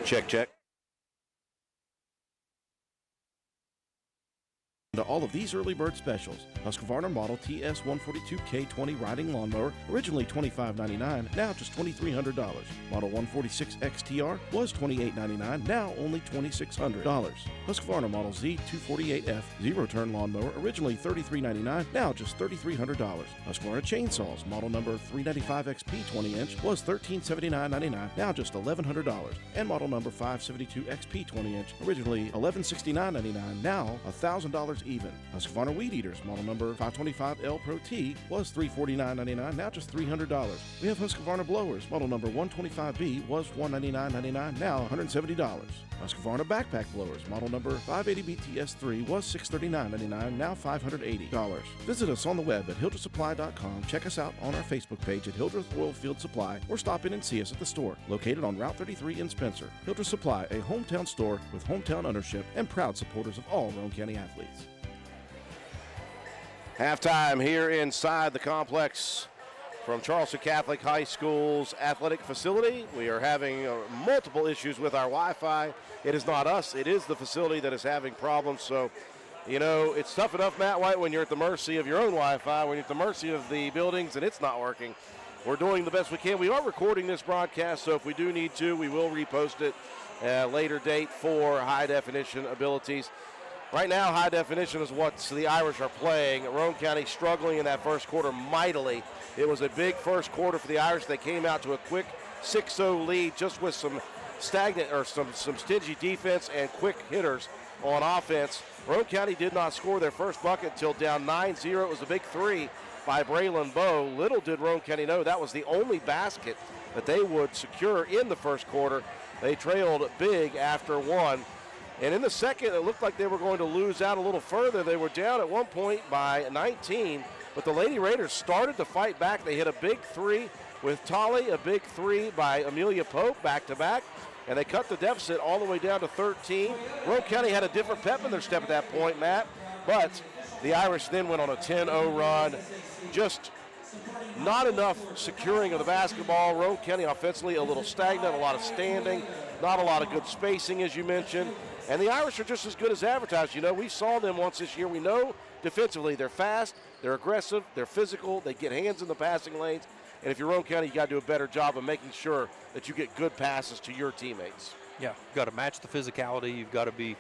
Check, check. To all of these early bird specials. Husqvarna model TS142K20 riding lawnmower, originally $25.99, now just $2,300. Model 146 XTR was $28.99, now only $2,600. Husqvarna model Z248F zero-turn lawnmower, originally $33.99, now just $3,300. Husqvarna chainsaws, model number 395XP 20-inch was $1,379.99, now just $1,100. And model number 572XP 20-inch, originally $1,169.99, now $1,000 even. Husqvarna Weed Eaters, model number 525L Pro T was $349.99, now just $300. We have Husqvarna blowers, model number 125B was $199.99, now $170. Husqvarna backpack blowers, model number 580BTS3 was $639.99, now $580. Visit us on the web at hildrethsupply.com. Check us out on our Facebook page at Hildreth Oilfield Supply, or stop in and see us at the store, located on Route 33 in Spencer. Hildreth Supply, a hometown store with hometown ownership and proud supporters of all Roane County athletes. Halftime here inside the complex from Charleston Catholic High School's athletic facility. We are having multiple issues with our Wi-Fi. It is not us, it is the facility that is having problems. So, you know, it's tough enough, Matt White, when you're at the mercy of your own Wi-Fi, when you're at the mercy of the buildings and it's not working. We're doing the best we can. We are recording this broadcast, so if we do need to, we will repost it at a later date for high definition abilities. Right now, high definition is what the Irish are playing. Roane County struggling in that first quarter mightily. It was a big first quarter for the Irish. They came out to a quick 6-0 lead just with some stagnant or some stingy defense and quick hitters on offense. Roane County did not score their first bucket until down 9-0. It was a big three by Braylon Bowe. Little did Roane County know that was the only basket that they would secure in the first quarter. They trailed big after one. And in the second, it looked like they were going to lose out a little further. They were down at one point by 19, but the Lady Raiders started to fight back. They hit a big three with Tolley, a big three by Amelia Pope back-to-back, and they cut the deficit all the way down to 13. Roane County had a different pep in their step at that point, Matt, but the Irish then went on a 10-0 run. Just not enough securing of the basketball. Roane County offensively a little stagnant, a lot of standing, not a lot of good spacing, as you mentioned. And the Irish are just as good as advertised. You know, we saw them once this year. We know defensively they're fast, they're aggressive, they're physical, they get hands in the passing lanes. And if you're Roane County, you got to do a better job of making sure that you get good passes to your teammates. Yeah, you've got to match the physicality. You've got to be,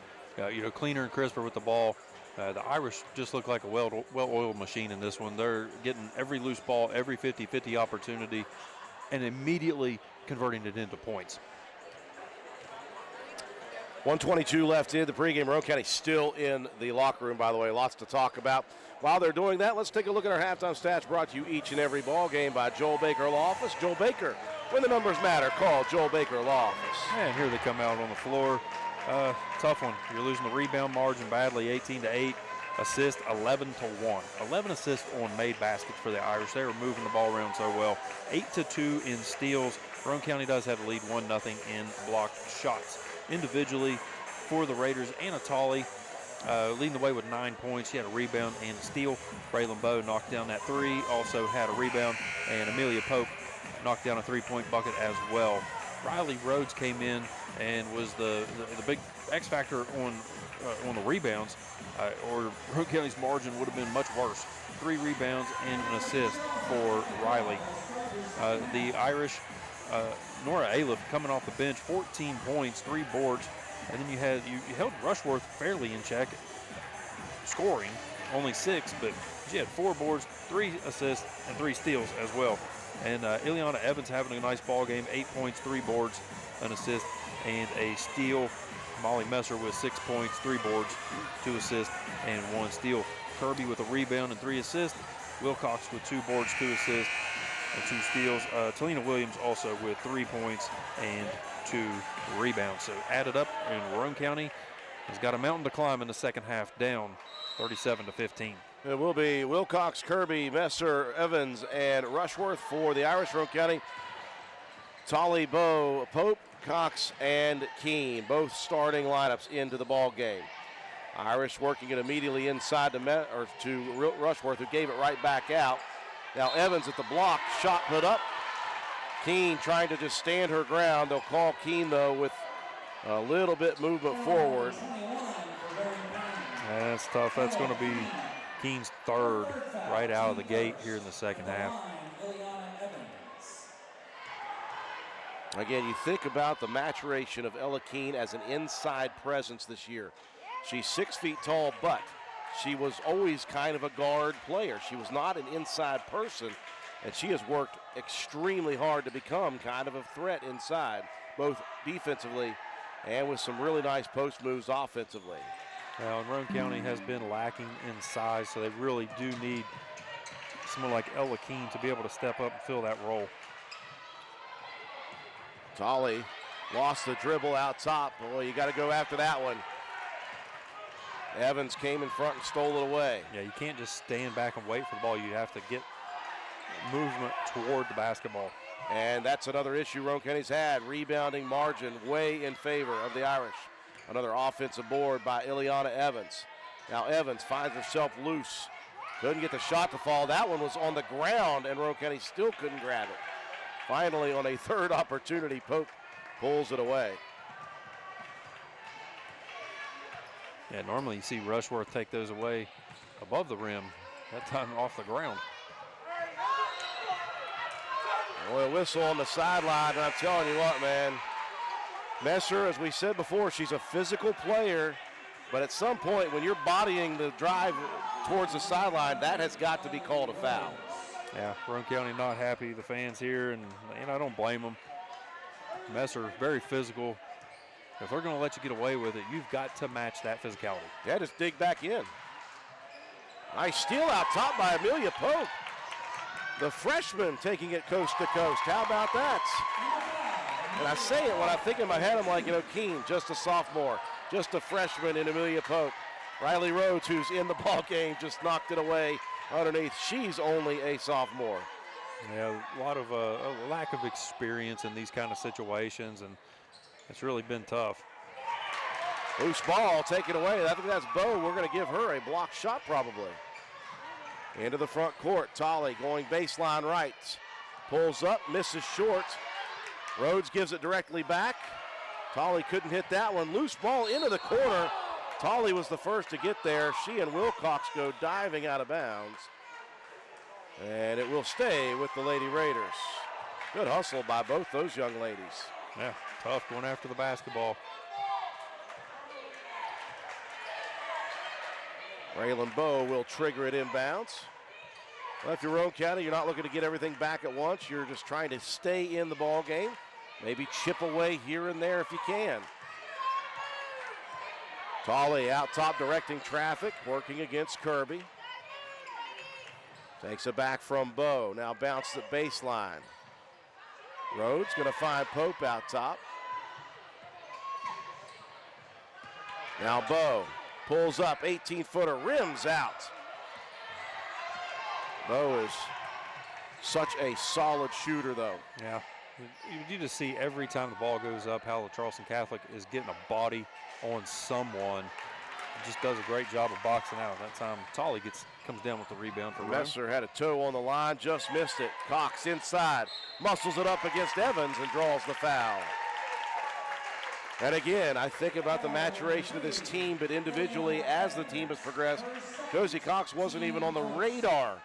cleaner and crisper with the ball. The Irish just look like a well-oiled machine in this one. They're getting every loose ball, every 50-50 opportunity, and immediately converting it into points. 1:22 left in the pregame. Roane County still in the locker room, by the way. Lots to talk about. While they're doing that, let's take a look at our halftime stats brought to you each and every ball game by Joel Baker Law Office. Joel Baker, when the numbers matter, call Joel Baker Law Office. And here they come out on the floor. Tough one. You're losing the rebound margin badly, 18-8. Assist, 11-1. 11 assists on made baskets for the Irish. They were moving the ball around so well. 8-2 in steals. Roane County does have the lead 1-0 in blocked shots. Individually for the Raiders, Anna Tolley leading the way with 9 points. She had a rebound and a steal. Braylon Bowe knocked down that three, also had a rebound, and Amelia Pope knocked down a three-point bucket as well. Riley Rhodes came in and was the big X factor on the rebounds, or Roane County's margin would have been much worse. 3 rebounds and an assist for Riley. The Irish, Nora Aliff coming off the bench, 14 points, 3 boards, and then you held Rushworth fairly in check, scoring only 6, but she had 4 boards, 3 assists, and 3 steals as well. And Ileana Evans having a nice ball game, 8 points, 3 boards, an assist, and a steal. Molly Messer with 6 points, 3 boards, 2 assists, and 1 steal. Kirby with a rebound and 3 assists. Wilcox with 2 boards, 2 assists, and 2 steals. Talina Williams also with 3 points and 2 rebounds. So added up, and Roane County has got a mountain to climb in the second half, down 37-15. It will be Wilcox, Kirby, Messer, Evans, and Rushworth for the Irish. Roane County, Tolley, Bowe, Pope, Cox, and Keene, both starting lineups into the ball game. Irish working it immediately inside to Rushworth, who gave it right back out. Now Evans at the block, shot put up. Keene trying to just stand her ground. They'll call Keene, though, with a little bit movement forward. That's tough. That's going to be Keene's third right out of the gate here in the second half. Again, you think about the maturation of Ella Keene as an inside presence this year. She's 6 feet tall, but she was always kind of a guard player. She was not an inside person, and she has worked extremely hard to become kind of a threat inside, both defensively and with some really nice post moves offensively. Now, and Roane County has been lacking in size, so they really do need someone like Ella Keene to be able to step up and fill that role. Tolley lost the dribble out top. Boy, you got to go after that one. Evans came in front and stole it away. Yeah, you can't just stand back and wait for the ball. You have to get movement toward the basketball. And that's another issue Roane County's had. Rebounding margin way in favor of the Irish. Another offensive board by Ileana Evans. Now Evans finds herself loose. Couldn't get the shot to fall. That one was on the ground, and Roane County still couldn't grab it. Finally, on a third opportunity, Pope pulls it away. Yeah, normally you see Rushworth take those away above the rim. That time off the ground. Boy, a whistle on the sideline, and I'm telling you what, man. Messer, as we said before, she's a physical player, but at some point when you're bodying the drive towards the sideline, that has got to be called a foul. Yeah, Roane County not happy, the fans here, and I don't blame them. Messer, very physical. If they're going to let you get away with it, you've got to match that physicality. Yeah, just dig back in. Nice steal out top by Amelia Pope. The freshman taking it coast to coast. How about that? And I say it when I think in my head, I'm like, Keene, just a sophomore, just a freshman in Amelia Pope. Riley Rhodes, who's in the ball game, just knocked it away underneath. She's only a sophomore. Yeah, a lot of a lack of experience in these kind of situations, and it's really been tough. Loose ball taken away. I think that's Bo. We're going to give her a block shot probably. Into the front court. Tolley going baseline right. Pulls up, misses short. Rhodes gives it directly back. Tolley couldn't hit that one. Loose ball into the corner. Tolley was the first to get there. She and Wilcox go diving out of bounds. And it will stay with the Lady Raiders. Good hustle by both those young ladies. Yeah, tough going after the basketball. Raylan Bowe will trigger it inbounds. Well, if you're Roane County, you're not looking to get everything back at once. You're just trying to stay in the ball game. Maybe chip away here and there if you can. Tolley out top directing traffic, working against Kirby. Takes it back from Bowe. Now bounced at baseline. Rhodes going to find Pope out top. Now Bowe pulls up, 18-footer, rims out. Bowe is such a solid shooter, though. Yeah, you just see every time the ball goes up how the Charleston Catholic is getting a body on someone. Just does a great job of boxing out. That time Tolley comes down with the rebound for Roane. Messer had a toe on the line, just missed it. Cox inside, muscles it up against Evans and draws the foul. And again, I think about the maturation of this team, but individually as the team has progressed, Josie Cox wasn't even on the radar